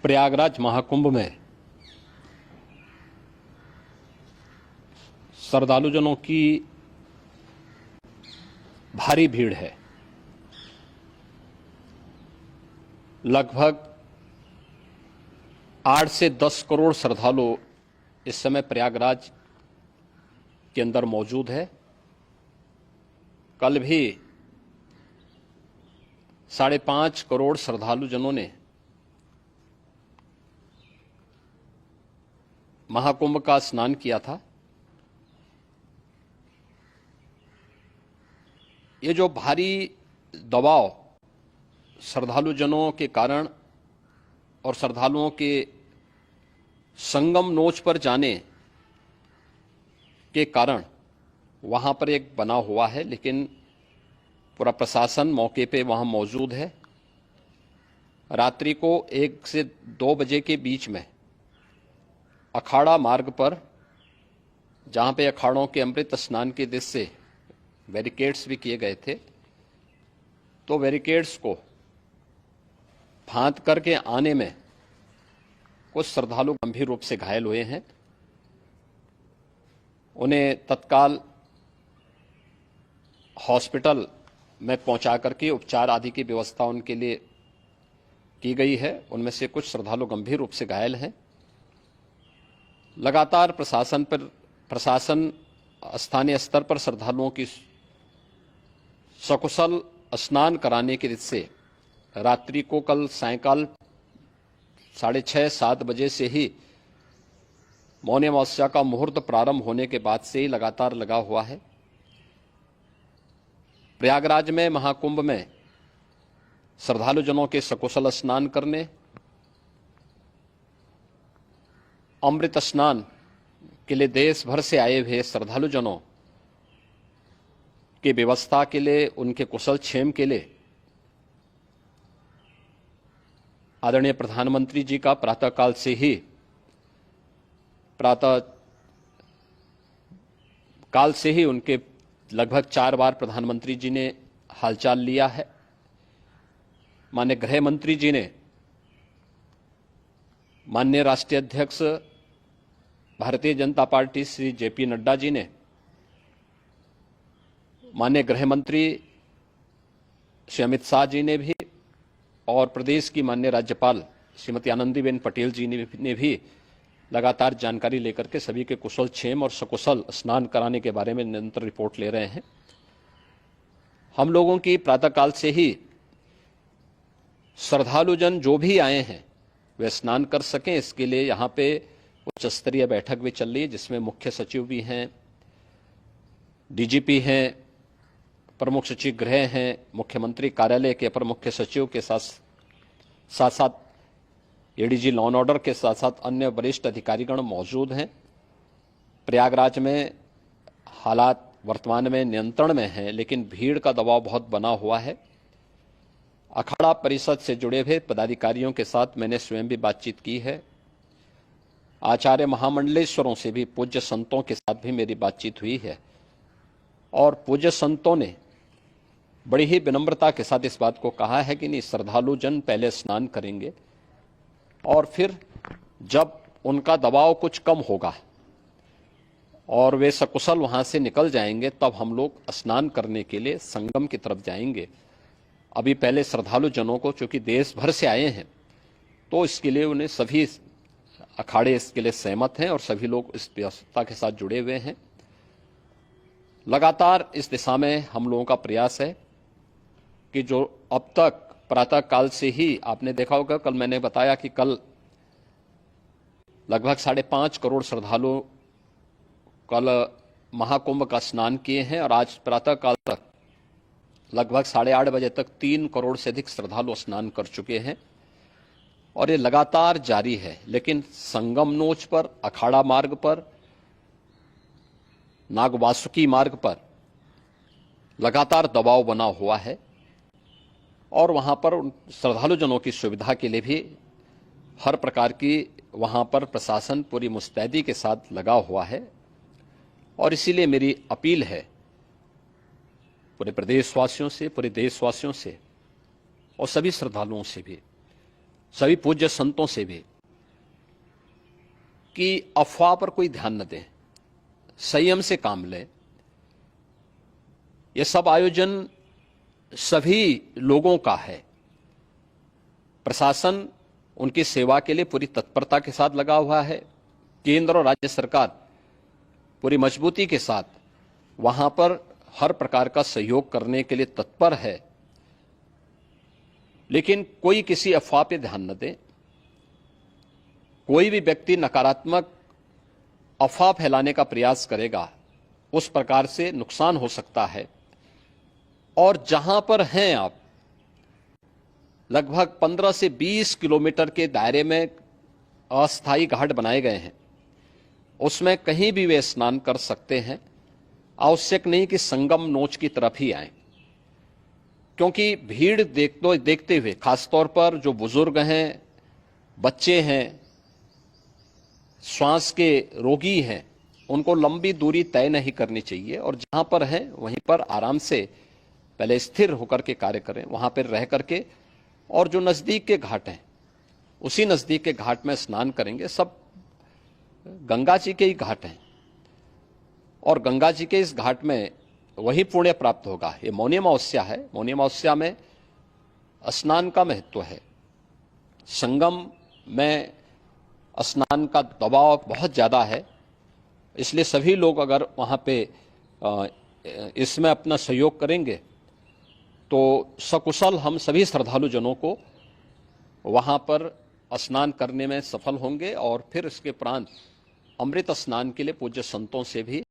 प्रयागराज महाकुंभ में श्रद्धालुजनों की भारी भीड़ है। लगभग 8 से 10 करोड़ श्रद्धालु इस समय प्रयागराज के अंदर मौजूद है। कल भी 5.5 करोड़ श्रद्धालुजनों ने महाकुंभ का स्नान किया था। ये जो भारी दबाव श्रद्धालुजनों के कारण और श्रद्धालुओं के संगम नोच पर जाने के कारण वहां पर एक बना हुआ है, लेकिन पूरा प्रशासन मौके पे वहां मौजूद है। रात्रि को 1 से 2 बजे के बीच में अखाड़ा मार्ग पर, जहां पे अखाड़ों के अमृत स्नान के दृश्य से बैरिकेड्स भी किए गए थे, तो बैरिकेड्स को फांद करके आने में कुछ श्रद्धालु गंभीर रूप से घायल हुए हैं। उन्हें तत्काल हॉस्पिटल में पहुंचा करके उपचार आदि की व्यवस्था उनके लिए की गई है। उनमें से कुछ श्रद्धालु गंभीर रूप से घायल हैं। लगातार प्रशासन स्थानीय स्तर पर श्रद्धालुओं की सकुशल स्नान कराने के दृष्टि से रात्रि को कल सायंकाल 6:30-7 बजे से ही मौनी अमावस्या का मुहूर्त प्रारंभ होने के बाद से ही लगातार लगा हुआ है। प्रयागराज में महाकुंभ में श्रद्धालुजनों के सकुशल स्नान करने, अमृत स्नान के लिए देश भर से आए हुए श्रद्धालुजनों की व्यवस्था के लिए, उनके कुशल क्षेम के लिए आदरणीय प्रधानमंत्री जी का प्रातःकाल से ही उनके लगभग 4 बार प्रधानमंत्री जी ने हालचाल लिया है। माननीय गृह मंत्री जी ने, माननीय राष्ट्रीय अध्यक्ष भारतीय जनता पार्टी श्री जेपी नड्डा जी ने, माननीय गृह मंत्री श्री अमित शाह जी ने भी, और प्रदेश की माननीय राज्यपाल श्रीमती आनंदीबेन पटेल जी ने भी लगातार जानकारी लेकर के सभी के कुशल क्षेम और सकुशल स्नान कराने के बारे में निरंतर रिपोर्ट ले रहे हैं। हम लोगों की प्रातःकाल से ही श्रद्धालुजन जो भी आए हैं वे स्नान कर सकें, इसके लिए यहाँ पे उच्च स्तरीय बैठक भी चल रही है, जिसमें मुख्य सचिव भी हैं, डीजीपी हैं, प्रमुख सचिव गृह हैं, मुख्यमंत्री कार्यालय के अपर मुख्य सचिव के साथ साथ एडीजी लॉ एंड ऑर्डर के साथ साथ अन्य वरिष्ठ अधिकारीगण मौजूद हैं। प्रयागराज में हालात वर्तमान में नियंत्रण में हैं, लेकिन भीड़ का दबाव बहुत बना हुआ है। अखाड़ा परिषद से जुड़े हुए पदाधिकारियों के साथ मैंने स्वयं भी बातचीत की है। आचार्य महामंडलेश्वरों से भी, पूज्य संतों के साथ भी मेरी बातचीत हुई है, और पूज्य संतों ने बड़ी ही विनम्रता के साथ इस बात को कहा है कि नहीं, श्रद्धालुजन पहले स्नान करेंगे और फिर जब उनका दबाव कुछ कम होगा और वे सकुशल वहां से निकल जाएंगे, तब हम लोग स्नान करने के लिए संगम की तरफ जाएंगे। अभी पहले श्रद्धालुजनों को, चूंकि देश भर से आए हैं, तो इसके लिए उन्हें सभी अखाड़े इसके लिए सहमत हैं और सभी लोग इस व्यवस्था के साथ जुड़े हुए हैं। लगातार इस दिशा में हम लोगों का प्रयास है कि जो अब तक प्रातःकाल से ही आपने देखा होगा, कल मैंने बताया कि कल लगभग 5.5 करोड़ श्रद्धालु कल महाकुंभ का स्नान किए हैं, और आज प्रातःकाल तक लगभग 8:30 बजे तक 3 करोड़ से अधिक श्रद्धालु स्नान कर चुके हैं, और ये लगातार जारी है। लेकिन संगम नोच पर, अखाड़ा मार्ग पर, नागवासुकी मार्ग पर लगातार दबाव बना हुआ है, और वहां पर श्रद्धालुजनों की सुविधा के लिए भी हर प्रकार की वहां पर प्रशासन पूरी मुस्तैदी के साथ लगा हुआ है। और इसीलिए मेरी अपील है पूरे प्रदेशवासियों से, पूरे देशवासियों से और सभी श्रद्धालुओं से भी, सभी पूज्य संतों से भी कि अफवाह पर कोई ध्यान न दें, संयम से काम लें। ये सब आयोजन सभी लोगों का है। प्रशासन उनकी सेवा के लिए पूरी तत्परता के साथ लगा हुआ है। केंद्र और राज्य सरकार पूरी मजबूती के साथ वहां पर हर प्रकार का सहयोग करने के लिए तत्पर है। लेकिन कोई किसी अफवाह पे ध्यान न दे। कोई भी व्यक्ति नकारात्मक अफवाह फैलाने का प्रयास करेगा, उस प्रकार से नुकसान हो सकता है। और जहां पर हैं आप, लगभग 15 से 20 किलोमीटर के दायरे में अस्थायी घाट बनाए गए हैं, उसमें कहीं भी वे स्नान कर सकते हैं। आवश्यक नहीं कि संगम नोच की तरफ ही आए, क्योंकि भीड़ देखते हुए खासतौर पर जो बुजुर्ग हैं, बच्चे हैं, श्वास के रोगी हैं, उनको लंबी दूरी तय नहीं करनी चाहिए और जहां पर हैं वहीं पर आराम से पहले स्थिर होकर के कार्य करें, वहां पर रह करके। और जो नजदीक के घाट हैं, उसी नजदीक के घाट में स्नान करेंगे। सब गंगा जी के ही घाट हैं और गंगा जी के इस घाट में वही पुण्य प्राप्त होगा। ये मौनी अमावस्या है। मौनी अमावस्या में स्नान का महत्व है। संगम में स्नान का दबाव बहुत ज्यादा है, इसलिए सभी लोग अगर वहां पे इसमें अपना सहयोग करेंगे तो सकुशल हम सभी श्रद्धालु जनों को वहां पर स्नान करने में सफल होंगे और फिर इसके उपरांत अमृत स्नान के लिए पूज्य संतों से भी